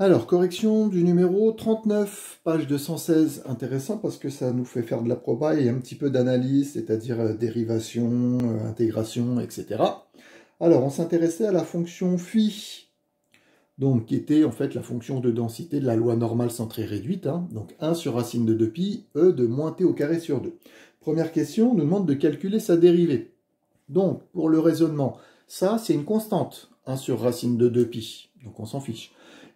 Alors, correction du numéro 39, page 216. Intéressant parce que ça nous fait faire de la proba et un petit peu d'analyse, c'est-à-dire dérivation, intégration, etc. Alors, on s'intéressait à la fonction phi, donc qui était en fait la fonction de densité de la loi normale centrée réduite, donc 1 sur racine de 2pi, e de moins t au carré sur 2. Première question, on nous demande de calculer sa dérivée. Donc, pour le raisonnement, ça, c'est une constante, 1 sur racine de 2pi, donc on s'en fiche.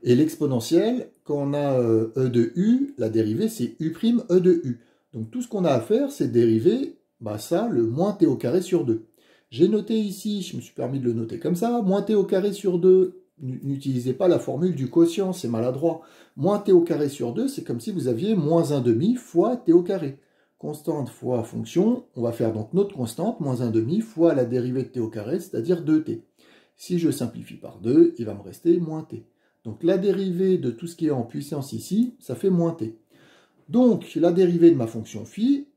Et l'exponentielle, quand on a e de u, la dérivée, c'est u' e de u. Donc, tout ce qu'on a à faire, c'est dériver, ça, le moins t au carré sur 2. J'ai noté ici, je me suis permis de le noter comme ça, moins t au carré sur 2, n'utilisez pas la formule du quotient, c'est maladroit. Moins t au carré sur 2, c'est comme si vous aviez moins 1/2 fois t au carré. Constante fois fonction, on va faire donc notre constante, moins 1/2 fois la dérivée de t au carré, c'est-à-dire 2t. Si je simplifie par 2, il va me rester moins t. Donc la dérivée de tout ce qui est en puissance ici, ça fait moins t. Donc la dérivée de ma fonction phi,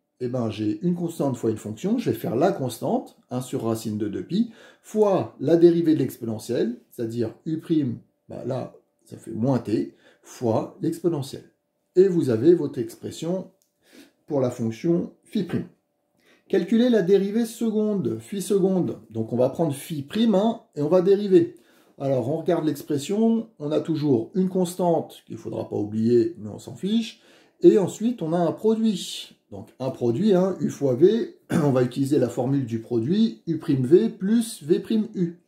j'ai une constante fois une fonction, je vais faire la constante, 1 sur racine de 2pi, fois la dérivée de l'exponentielle, c'est-à-dire u', là, ça fait moins t, fois l'exponentielle. Et vous avez votre expression pour la fonction phi'. Calculer la dérivée seconde, phi seconde. Donc on va prendre phi', et on va dériver. Alors on regarde l'expression, on a toujours une constante qu'il ne faudra pas oublier, mais on s'en fiche. Et ensuite on a un produit. Donc un produit, u fois v, on va utiliser la formule du produit, u'v plus v'u.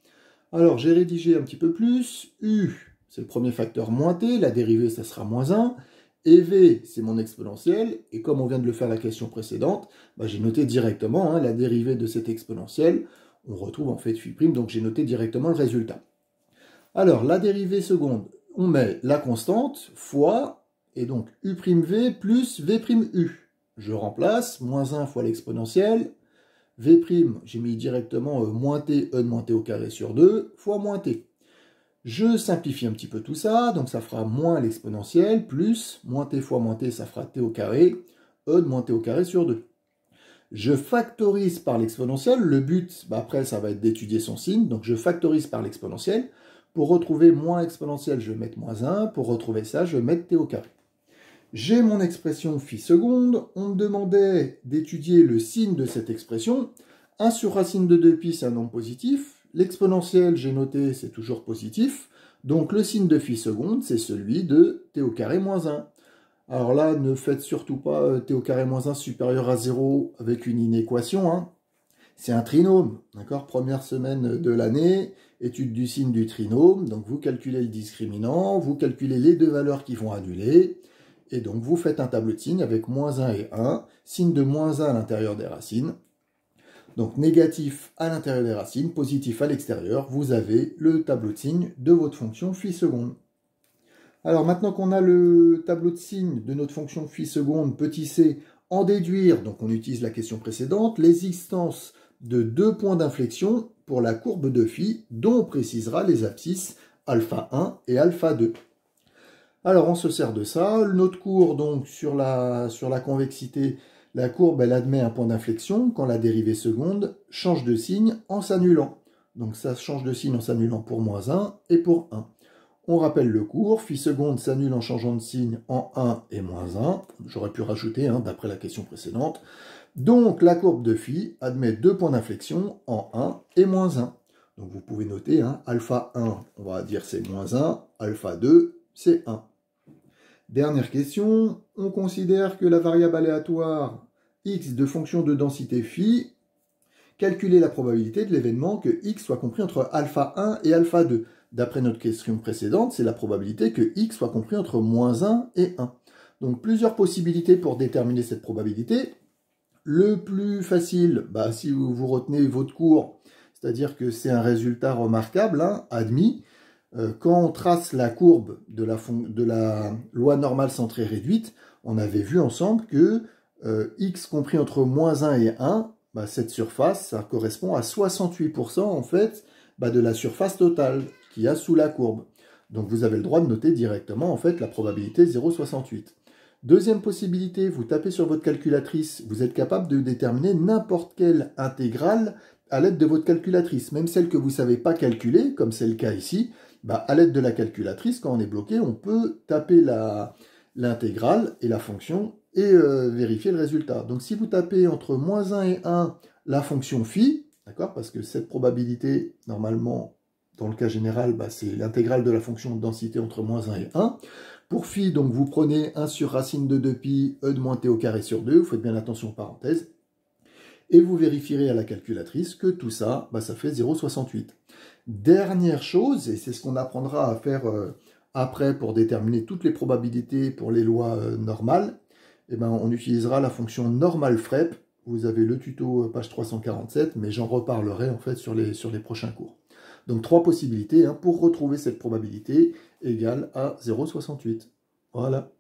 Alors j'ai rédigé un petit peu plus, u, c'est le premier facteur moins t, la dérivée ça sera moins 1. Et v, c'est mon exponentielle, et comme on vient de le faire la question précédente, j'ai noté directement la dérivée de cette exponentielle. On retrouve en fait phi', donc j'ai noté directement le résultat. Alors, la dérivée seconde, on met la constante fois, et donc u'v plus v'u. Je remplace, moins 1 fois l'exponentielle, v', j'ai mis directement moins t, e de moins t au carré sur 2, fois moins t. Je simplifie un petit peu tout ça, donc ça fera moins l'exponentielle, plus moins t fois moins t, ça fera t au carré, e de moins t au carré sur 2. Je factorise par l'exponentielle, le but, après, ça va être d'étudier son signe, donc je factorise par l'exponentielle. Pour retrouver moins exponentielle, je vais mettre moins 1, pour retrouver ça, je vais mettre t au carré. J'ai mon expression phi seconde, on me demandait d'étudier le signe de cette expression. 1 sur racine de 2pi, c'est un nombre positif. L'exponentielle, j'ai noté, c'est toujours positif. Donc le signe de phi seconde, c'est celui de t au carré moins 1. Alors là, ne faites surtout pas t au carré moins 1 supérieur à 0 avec une inéquation. C'est un trinôme, d'accord? Première semaine de l'année, étude du signe du trinôme. Donc vous calculez le discriminant, vous calculez les deux valeurs qui vont annuler. Et donc vous faites un tableau de signes avec moins 1 et 1, signe de moins 1 à l'intérieur des racines. Donc négatif à l'intérieur des racines, positif à l'extérieur, vous avez le tableau de signes de votre fonction phi seconde. Alors maintenant qu'on a le tableau de signes de notre fonction phi seconde, petit c, en déduire, donc on utilise la question précédente, l'existence de deux points d'inflexion pour la courbe de phi, dont on précisera les abscisses alpha 1 et alpha 2. Alors on se sert de ça, notre cours donc sur la convexité, la courbe elle admet un point d'inflexion quand la dérivée seconde change de signe en s'annulant. Donc ça change de signe en s'annulant pour moins 1 et pour 1. On rappelle le cours, phi seconde s'annule en changeant de signe en 1 et moins 1. J'aurais pu rajouter d'après la question précédente. Donc la courbe de phi admet deux points d'inflexion en 1 et moins 1. Donc vous pouvez noter, alpha 1, on va dire c'est moins 1, alpha 2, c'est 1. Dernière question, on considère que la variable aléatoire x de fonction de densité phi, calculer la probabilité de l'événement que x soit compris entre alpha 1 et alpha 2. D'après notre question précédente, c'est la probabilité que x soit compris entre moins 1 et 1. Donc plusieurs possibilités pour déterminer cette probabilité. Le plus facile, si vous retenez votre cours, c'est-à-dire que c'est un résultat remarquable, admis. Quand on trace la courbe de la loi normale centrée réduite, on avait vu ensemble que x compris entre moins 1 et 1, cette surface, ça correspond à 68% en fait de la surface totale qu'il y a sous la courbe. Donc vous avez le droit de noter directement en fait la probabilité 0,68. Deuxième possibilité, vous tapez sur votre calculatrice, vous êtes capable de déterminer n'importe quelle intégrale à l'aide de votre calculatrice, même celle que vous ne savez pas calculer, comme c'est le cas ici, bah, à l'aide de la calculatrice, quand on est bloqué, on peut taper l'intégrale et la fonction et vérifier le résultat. Donc si vous tapez entre moins 1 et 1 la fonction phi, d'accord, parce que cette probabilité, normalement, dans le cas général, bah, c'est l'intégrale de la fonction de densité entre moins 1 et 1. Pour phi, donc vous prenez 1 sur racine de 2pi, e de moins t au carré sur 2, vous faites bien attention aux parenthèses, et vous vérifierez à la calculatrice que tout ça, bah, ça fait 0,68. Dernière chose, et c'est ce qu'on apprendra à faire après pour déterminer toutes les probabilités pour les lois normales, eh ben, on utilisera la fonction normalFrep. Vous avez le tuto page 347, mais j'en reparlerai en fait sur les prochains cours. Donc 3 possibilités pour retrouver cette probabilité égale à 0,68. Voilà.